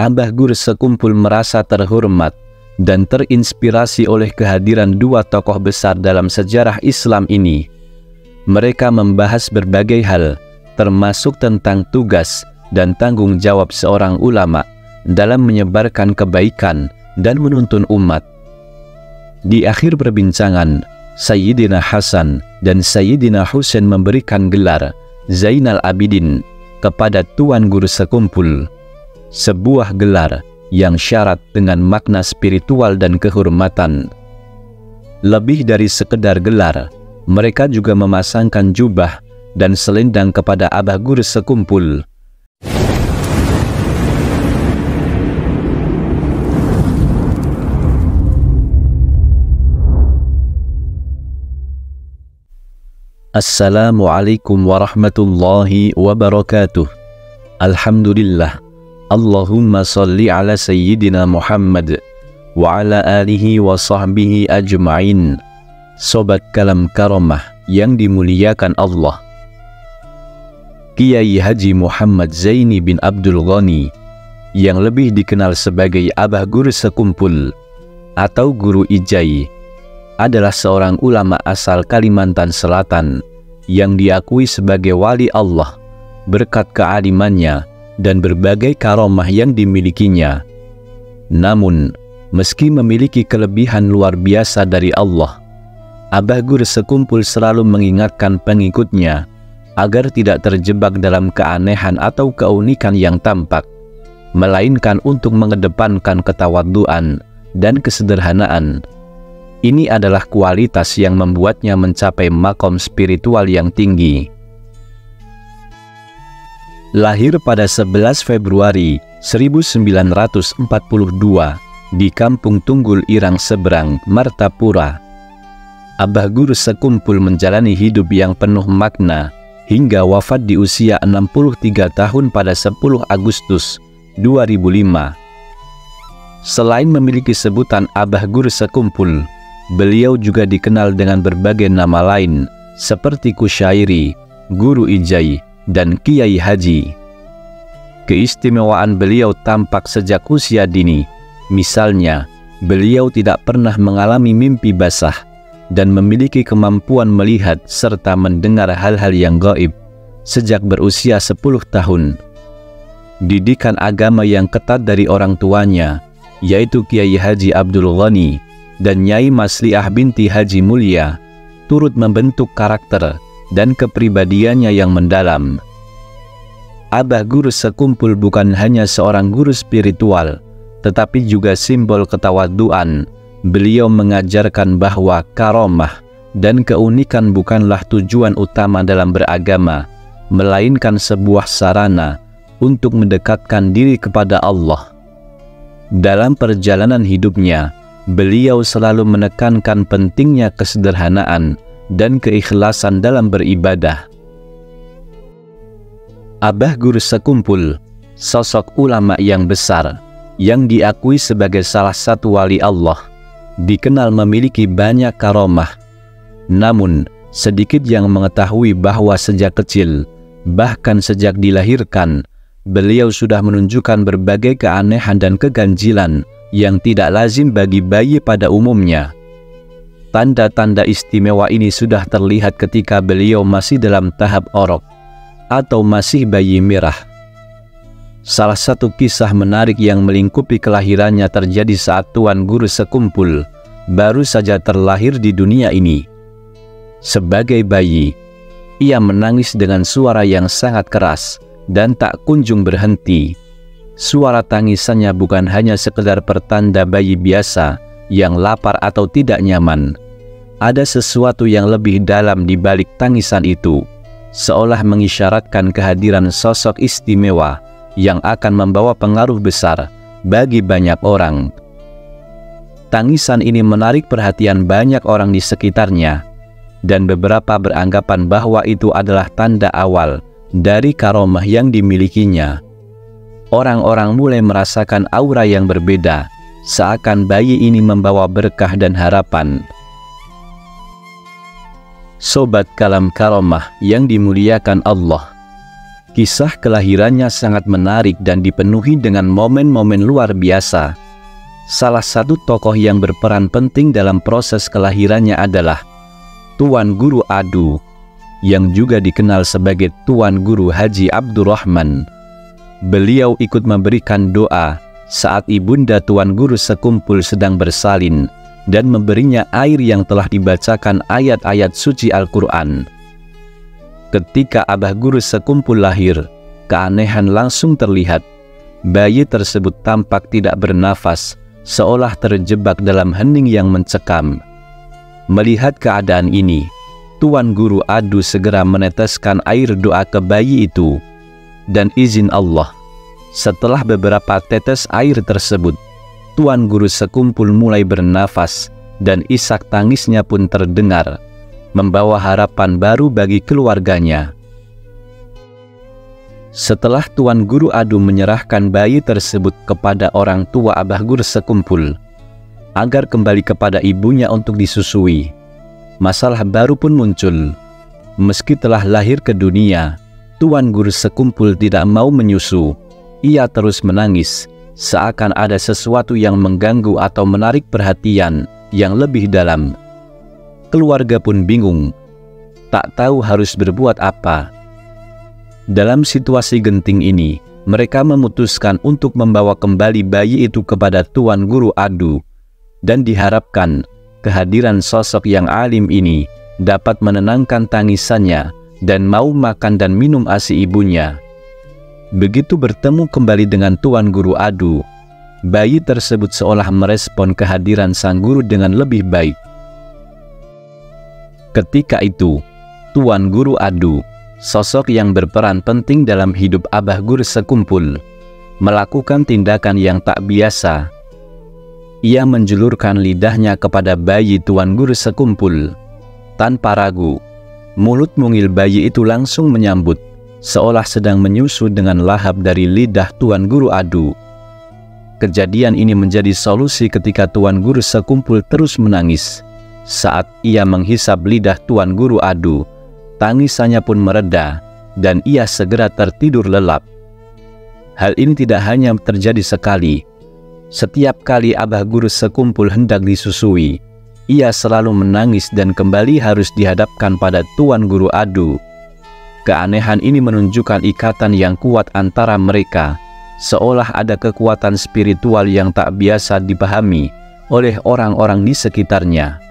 Abah Gur sekumpul merasa terhormat dan terinspirasi oleh kehadiran dua tokoh besar dalam sejarah Islam ini. Mereka membahas berbagai hal, termasuk tentang tugas dan tanggung jawab seorang ulama dalam menyebarkan kebaikan dan menuntun umat. Di akhir perbincangan, Sayyidina Hasan dan Sayyidina Husain memberikan gelar Zainal Abidin kepada Tuan Guru sekumpul, sebuah gelar yang syarat dengan makna spiritual dan kehormatan. Lebih dari sekedar gelar, mereka juga memasangkan jubah dan selendang kepada Abah Gur sekumpul. Assalamualaikum warahmatullahi wabarakatuh. Alhamdulillah. Allahumma salli ala Sayyidina Muhammad wa ala alihi wa sahbihi ajma'in. Sobat Kalam Karamah yang dimuliakan Allah, Kiai Haji Muhammad Zaini bin Abdul Ghani, yang lebih dikenal sebagai Abah Gur sekumpul atau Guru Ijai, adalah seorang ulama asal Kalimantan Selatan yang diakui sebagai wali Allah berkat kealimannya dan berbagai karomah yang dimilikinya. Namun, meski memiliki kelebihan luar biasa dari Allah, Abah Gur sekumpul selalu mengingatkan pengikutnya agar tidak terjebak dalam keanehan atau keunikan yang tampak, melainkan untuk mengedepankan ketawaduan dan kesederhanaan. Ini adalah kualitas yang membuatnya mencapai makom spiritual yang tinggi. Lahir pada 11 Februari 1942 di Kampung Tunggul Irang Seberang, Martapura, Abah Gur sekumpul menjalani hidup yang penuh makna hingga wafat di usia 63 tahun pada 10 Agustus 2005. Selain memiliki sebutan Abah Gur sekumpul, beliau juga dikenal dengan berbagai nama lain seperti Kusyairi, Guru Ijai, dan Kiai Haji. Keistimewaan beliau tampak sejak usia dini. Misalnya, beliau tidak pernah mengalami mimpi basah dan memiliki kemampuan melihat serta mendengar hal-hal yang gaib sejak berusia 10 tahun. Didikan agama yang ketat dari orang tuanya, yaitu Kiai Haji Abdul Ghani dan Nyai Masliah binti Haji Mulia, turut membentuk karakter dan kepribadiannya yang mendalam. Abah Gur sekumpul bukan hanya seorang guru spiritual, tetapi juga simbol ketawaduan. Beliau mengajarkan bahwa karomah dan keunikan bukanlah tujuan utama dalam beragama, melainkan sebuah sarana untuk mendekatkan diri kepada Allah. Dalam perjalanan hidupnya, beliau selalu menekankan pentingnya kesederhanaan dan keikhlasan dalam beribadah. Abah Gur sekumpul, sosok ulama yang besar, yang diakui sebagai salah satu wali Allah, dikenal memiliki banyak karomah. Namun, sedikit yang mengetahui bahwa sejak kecil, bahkan sejak dilahirkan, beliau sudah menunjukkan berbagai keanehan dan keganjilan yang tidak lazim bagi bayi pada umumnya. Tanda-tanda istimewa ini sudah terlihat ketika beliau masih dalam tahap orok atau masih bayi merah. Salah satu kisah menarik yang melingkupi kelahirannya terjadi saat Tuan Guru sekumpul baru saja terlahir di dunia ini. Sebagai bayi, ia menangis dengan suara yang sangat keras dan tak kunjung berhenti. Suara tangisannya bukan hanya sekedar pertanda bayi biasa yang lapar atau tidak nyaman. Ada sesuatu yang lebih dalam di balik tangisan itu, seolah mengisyaratkan kehadiran sosok istimewa yang akan membawa pengaruh besar bagi banyak orang. Tangisan ini menarik perhatian banyak orang di sekitarnya, dan beberapa beranggapan bahwa itu adalah tanda awal dari karomah yang dimilikinya. Orang-orang mulai merasakan aura yang berbeda, seakan bayi ini membawa berkah dan harapan. Sobat Kalam Karamah yang dimuliakan Allah, Kisah kelahirannya sangat menarik dan dipenuhi dengan momen-momen luar biasa. Salah satu tokoh yang berperan penting dalam proses kelahirannya adalah Tuan Guru Adu, yang juga dikenal sebagai Tuan Guru Haji Abdurrahman. Beliau ikut memberikan doa saat ibunda Tuan Guru Sekumpul sedang bersalin dan memberinya air yang telah dibacakan ayat-ayat suci Al-Quran. Ketika Abah Guru Sekumpul lahir, keanehan langsung terlihat. Bayi tersebut tampak tidak bernafas, seolah terjebak dalam hening yang mencekam. Melihat keadaan ini, Tuan Guru Adu segera meneteskan air doa ke bayi itu. Dan izin Allah, setelah beberapa tetes air tersebut, Tuan Guru Sekumpul mulai bernafas dan isak tangisnya pun terdengar, membawa harapan baru bagi keluarganya. Setelah Tuan Guru Adu menyerahkan bayi tersebut kepada orang tua Abah Guru Sekumpul agar kembali kepada ibunya untuk disusui, masalah baru pun muncul. Meski telah lahir ke dunia, Tuan Guru Sekumpul tidak mau menyusu. Ia terus menangis, seakan ada sesuatu yang mengganggu atau menarik perhatian yang lebih dalam. Keluarga pun bingung, tak tahu harus berbuat apa. Dalam situasi genting ini, mereka memutuskan untuk membawa kembali bayi itu kepada Tuan Guru Adu, dan diharapkan kehadiran sosok yang alim ini dapat menenangkan tangisannya dan mau makan dan minum ASI ibunya. Begitu bertemu kembali dengan Tuan Guru Adu, bayi tersebut seolah merespon kehadiran sang guru dengan lebih baik. Ketika itu, Tuan Guru Adu, sosok yang berperan penting dalam hidup Abah Guru Sekumpul, melakukan tindakan yang tak biasa. Ia menjulurkan lidahnya kepada bayi Tuan Guru Sekumpul. Tanpa ragu, mulut mungil bayi itu langsung menyambut, seolah sedang menyusu dengan lahap dari lidah Tuan Guru Adu. Kejadian ini menjadi solusi ketika Tuan Guru Sekumpul terus menangis. Saat ia menghisap lidah Tuan Guru Adu, tangisannya pun mereda dan ia segera tertidur lelap. Hal ini tidak hanya terjadi sekali. Setiap kali Abah Guru Sekumpul hendak disusui, ia selalu menangis dan kembali harus dihadapkan pada Tuan Guru Adu. Keanehan ini menunjukkan ikatan yang kuat antara mereka, seolah ada kekuatan spiritual yang tak biasa dipahami oleh orang-orang di sekitarnya.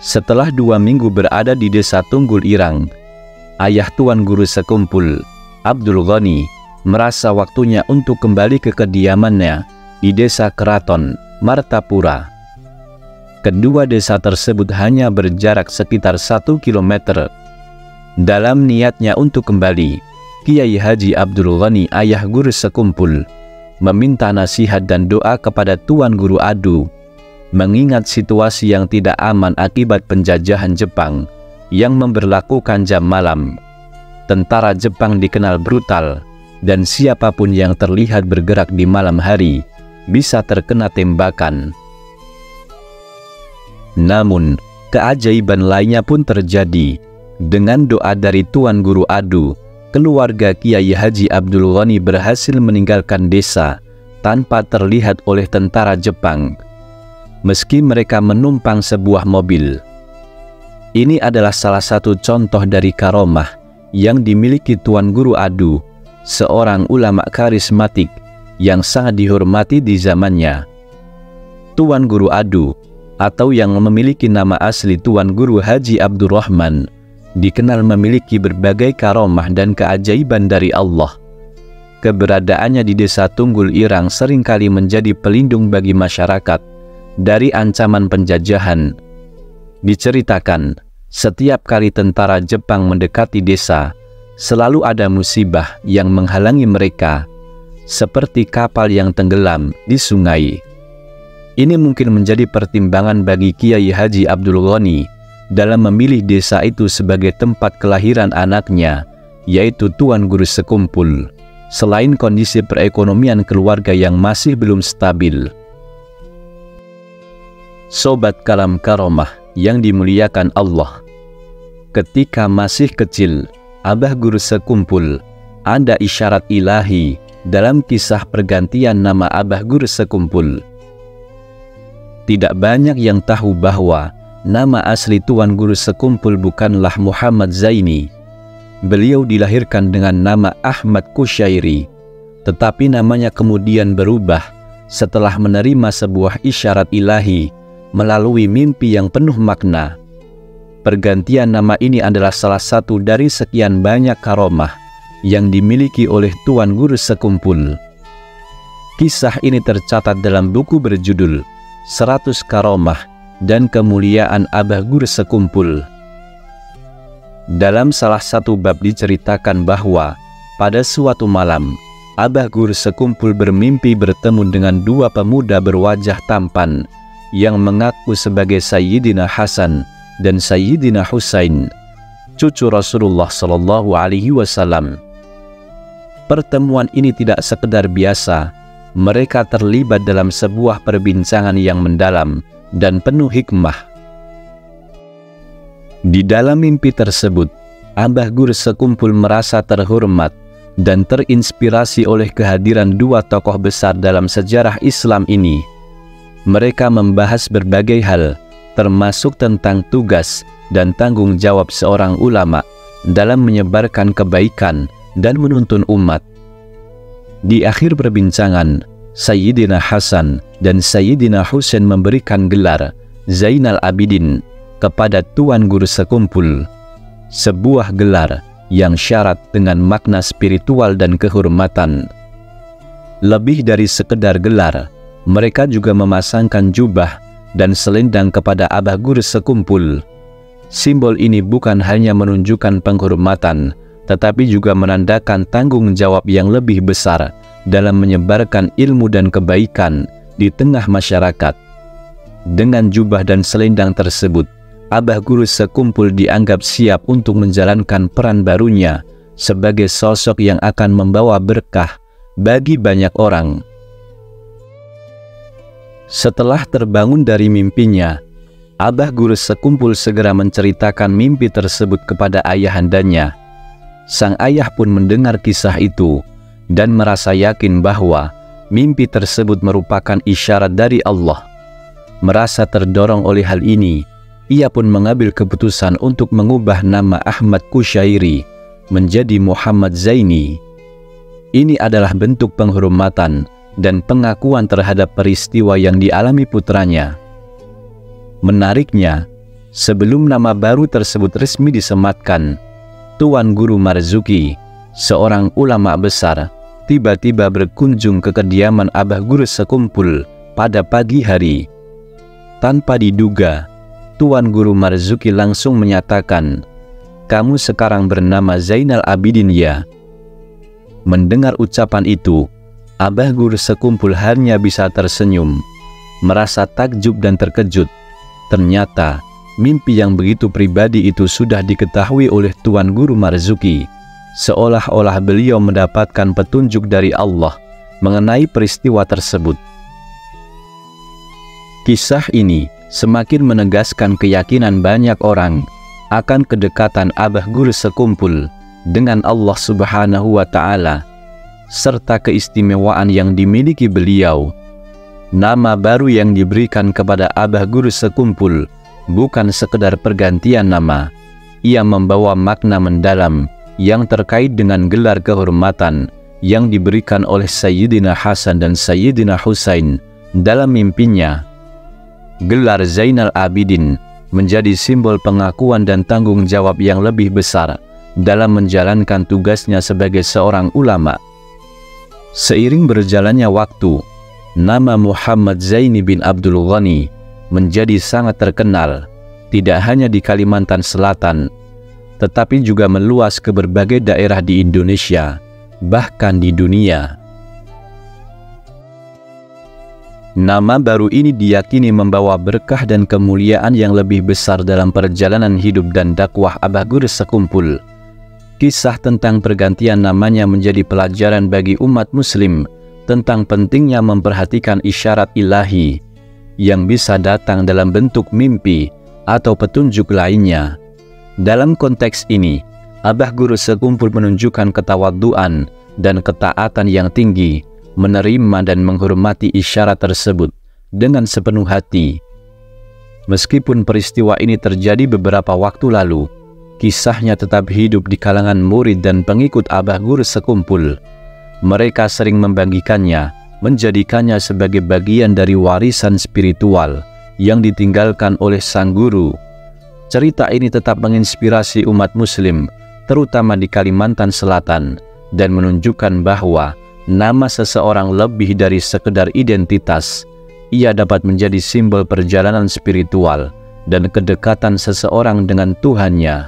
Setelah 2 minggu berada di desa Tunggul Irang, ayah Tuan Guru Sekumpul, Abdul Ghani, merasa waktunya untuk kembali ke kediamannya di desa Keraton, Martapura. Kedua desa tersebut hanya berjarak sekitar 1 kilometer. Dalam niatnya untuk kembali, Kiai Haji Abdul Ghani, ayah Guru Sekumpul, meminta nasihat dan doa kepada Tuan Guru Adu, mengingat situasi yang tidak aman akibat penjajahan Jepang yang memberlakukan jam malam. Tentara Jepang dikenal brutal, dan siapapun yang terlihat bergerak di malam hari bisa terkena tembakan. Namun, keajaiban lainnya pun terjadi. Dengan doa dari Tuan Guru Adu, keluarga Kiai Haji Abdul Ghani berhasil meninggalkan desa tanpa terlihat oleh tentara Jepang, meski mereka menumpang sebuah mobil. Ini adalah salah satu contoh dari karomah yang dimiliki Tuan Guru Adu, seorang ulama karismatik yang sangat dihormati di zamannya. Tuan Guru Adu, atau yang memiliki nama asli Tuan Guru Haji Abdurrahman, dikenal memiliki berbagai karomah dan keajaiban dari Allah. Keberadaannya di desa Tunggul Irang seringkali menjadi pelindung bagi masyarakat dari ancaman penjajahan. Diceritakan, setiap kali tentara Jepang mendekati desa, selalu ada musibah yang menghalangi mereka, seperti kapal yang tenggelam di sungai. Ini mungkin menjadi pertimbangan bagi Kiai Haji Abdul Ghani dalam memilih desa itu sebagai tempat kelahiran anaknya, yaitu Tuan Guru Sekumpul, selain kondisi perekonomian keluarga yang masih belum stabil. Sobat Kalam Karomah yang dimuliakan Allah, ketika masih kecil, Abah Guru Sekumpul ada isyarat ilahi dalam kisah pergantian nama Abah Guru Sekumpul. Tidak banyak yang tahu bahwa nama asli Tuan Guru Sekumpul bukanlah Muhammad Zaini. Beliau dilahirkan dengan nama Ahmad Kusyairi, tetapi namanya kemudian berubah setelah menerima sebuah isyarat ilahi melalui mimpi yang penuh makna. Pergantian nama ini adalah salah satu dari sekian banyak karomah yang dimiliki oleh Tuan Guru Sekumpul. Kisah ini tercatat dalam buku berjudul 100 Karomah dan Kemuliaan Abah Guru Sekumpul. Dalam salah satu bab diceritakan bahwa pada suatu malam Abah Guru Sekumpul bermimpi bertemu dengan dua pemuda berwajah tampan yang mengaku sebagai Sayyidina Hasan dan Sayyidina Husain, cucu Rasulullah Shallallahu Alaihi Wasallam. Pertemuan ini tidak sekedar biasa. Mereka terlibat dalam sebuah perbincangan yang mendalam dan penuh hikmah. Di dalam mimpi tersebut, Abah Guru Sekumpul merasa terhormat dan terinspirasi oleh kehadiran dua tokoh besar dalam sejarah Islam ini. Mereka membahas berbagai hal, termasuk tentang tugas dan tanggung jawab seorang ulama dalam menyebarkan kebaikan dan menuntun umat. Di akhir perbincangan, Sayyidina Hasan dan Sayyidina Husain memberikan gelar Zainal Abidin kepada Tuan Guru Sekumpul, sebuah gelar yang syarat dengan makna spiritual dan kehormatan. Lebih dari sekedar gelar, mereka juga memasangkan jubah dan selendang kepada Abah Guru Sekumpul. Simbol ini bukan hanya menunjukkan penghormatan, tetapi juga menandakan tanggung jawab yang lebih besar dalam menyebarkan ilmu dan kebaikan di tengah masyarakat. Dengan jubah dan selendang tersebut, Abah Guru Sekumpul dianggap siap untuk menjalankan peran barunya sebagai sosok yang akan membawa berkah bagi banyak orang. Setelah terbangun dari mimpinya, Abah Guru Sekumpul segera menceritakan mimpi tersebut kepada ayahandanya. Sang ayah pun mendengar kisah itu dan merasa yakin bahwa mimpi tersebut merupakan isyarat dari Allah. Merasa terdorong oleh hal ini, ia pun mengambil keputusan untuk mengubah nama Ahmad Kusyairi menjadi Muhammad Zaini. Ini adalah bentuk penghormatan dan pengakuan terhadap peristiwa yang dialami putranya. Menariknya, sebelum nama baru tersebut resmi disematkan, Tuan Guru Marzuki, seorang ulama besar, tiba-tiba berkunjung ke kediaman Abah Guru Sekumpul pada pagi hari. Tanpa diduga, Tuan Guru Marzuki langsung menyatakan, "Kamu sekarang bernama Zainal Abidin ya?" Mendengar ucapan itu, Abah Guru Sekumpul hanya bisa tersenyum, merasa takjub dan terkejut. Ternyata, mimpi yang begitu pribadi itu sudah diketahui oleh Tuan Guru Marzuki, seolah-olah beliau mendapatkan petunjuk dari Allah mengenai peristiwa tersebut. Kisah ini semakin menegaskan keyakinan banyak orang akan kedekatan Abah Guru Sekumpul dengan Allah Subhanahu wa Ta'ala, serta keistimewaan yang dimiliki beliau. Nama baru yang diberikan kepada Abah Guru Sekumpul bukan sekedar pergantian nama. Ia membawa makna mendalam yang terkait dengan gelar kehormatan yang diberikan oleh Sayyidina Hasan dan Sayyidina Husain dalam mimpinya. Gelar Zainal Abidin menjadi simbol pengakuan dan tanggung jawab yang lebih besar dalam menjalankan tugasnya sebagai seorang ulama. Seiring berjalannya waktu, nama Muhammad Zaini bin Abdul Ghani menjadi sangat terkenal, tidak hanya di Kalimantan Selatan, tetapi juga meluas ke berbagai daerah di Indonesia, bahkan di dunia. Nama baru ini diyakini membawa berkah dan kemuliaan yang lebih besar dalam perjalanan hidup dan dakwah Abah Guru Sekumpul. Kisah tentang pergantian namanya menjadi pelajaran bagi umat muslim tentang pentingnya memperhatikan isyarat ilahi yang bisa datang dalam bentuk mimpi atau petunjuk lainnya. Dalam konteks ini, Abah Guru sekumpul menunjukkan ketawaduan dan ketaatan yang tinggi, menerima dan menghormati isyarat tersebut dengan sepenuh hati. Meskipun peristiwa ini terjadi beberapa waktu lalu, kisahnya tetap hidup di kalangan murid dan pengikut Abah Guru sekumpul. Mereka sering membagikannya, menjadikannya sebagai bagian dari warisan spiritual yang ditinggalkan oleh sang guru. Cerita ini tetap menginspirasi umat muslim, terutama di Kalimantan Selatan, dan menunjukkan bahwa nama seseorang lebih dari sekedar identitas. Ia dapat menjadi simbol perjalanan spiritual dan kedekatan seseorang dengan Tuhannya.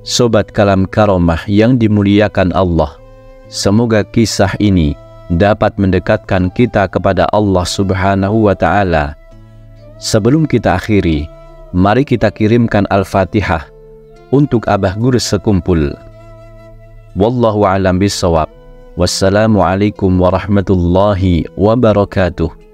Sobat Kalam Karomah yang dimuliakan Allah, semoga kisah ini dapat mendekatkan kita kepada Allah Subhanahu wa Ta'ala. Sebelum kita akhiri, mari kita kirimkan Al-Fatihah untuk Abah Guru sekumpul. Wallahu a'lam bishawab. Wassalamualaikum warahmatullahi wabarakatuh.